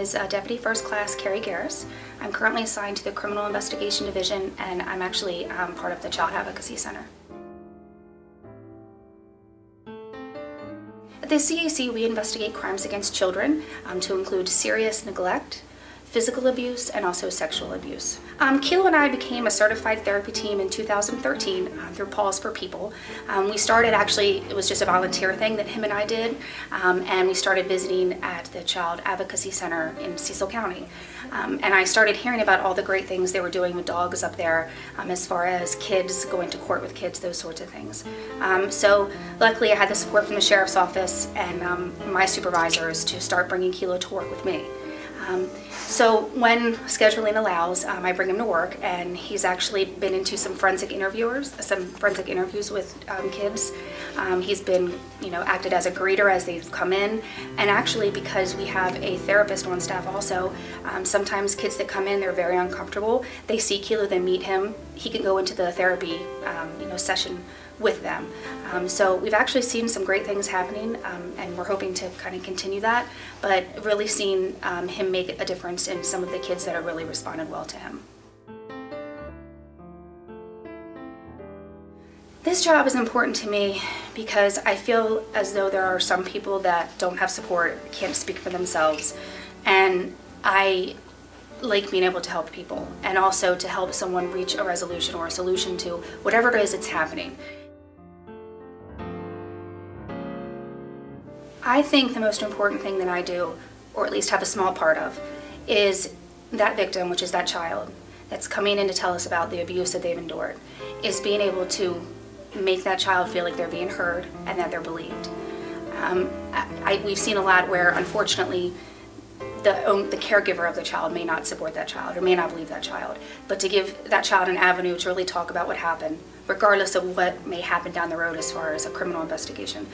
is Deputy First Class Carey Gerres. I'm currently assigned to the Criminal Investigation Division, and I'm actually part of the Child Advocacy Center. At the CAC, we investigate crimes against children to include serious neglect, physical abuse, and also sexual abuse. Kilo and I became a certified therapy team in 2013 through Pause for People. We started, actually, it was just a volunteer thing that him and I did, and we started visiting at the Child Advocacy Center in Cecil County. And I started hearing about all the great things they were doing with dogs up there, as far as kids going to court with kids, those sorts of things. So luckily I had the support from the Sheriff's Office and my supervisors to start bringing Kilo to work with me. So when scheduling allows, I bring him to work, and he's actually been into some forensic interviews with kids. He's been, acted as a greeter as they've come in, and actually because we have a therapist on staff also, sometimes kids that come in, they're very uncomfortable. They see Kilo, they meet him. He can go into the therapy, session with them. So we've actually seen some great things happening, and we're hoping to kind of continue that, but really seen him make a difference in some of the kids that have really responded well to him. This job is important to me because I feel as though there are some people that don't have support, can't speak for themselves, and I like being able to help people and also to help someone reach a resolution or a solution to whatever it is that's happening. I think the most important thing that I do, or at least have a small part of, is that victim, which is that child that's coming in to tell us about the abuse that they've endured, is being able to make that child feel like they're being heard and that they're believed. We've seen a lot where, unfortunately, the caregiver of the child may not support that child or may not believe that child, but to give that child an avenue to really talk about what happened, regardless of what may happen down the road as far as a criminal investigation,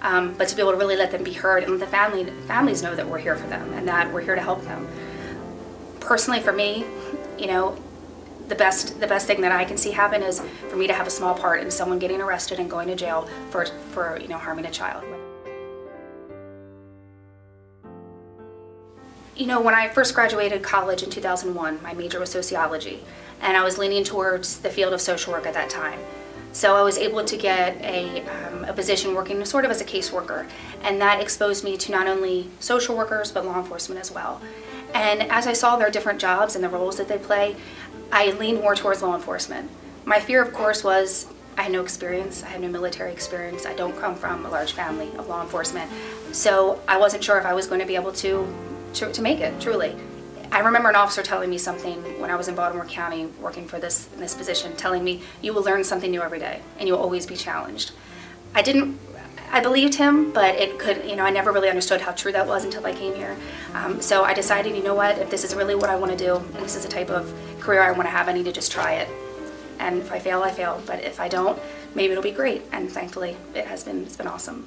but to be able to really let them be heard and let the families know that we're here for them and that we're here to help them. Personally, for me, the best thing that I can see happen is for me to have a small part in someone getting arrested and going to jail for harming a child. When I first graduated college in 2001, my major was sociology, and I was leaning towards the field of social work at that time. So I was able to get a position working sort of as a caseworker, and that exposed me to not only social workers, but law enforcement as well. And as I saw their different jobs and the roles that they play, I leaned more towards law enforcement. My fear, of course, was I had no experience, I had no military experience, I don't come from a large family of law enforcement, so I wasn't sure if I was going to be able to make it, truly. I remember an officer telling me something when I was in Baltimore County working for this position, telling me, you will learn something new every day and you'll always be challenged. I believed him, but I never really understood how true that was until I came here. So I decided, you know what, if this is really what I want to do, and this is the type of career I want to have, I need to just try it. And if I fail, I fail, but if I don't, maybe it'll be great. And thankfully, it's been awesome.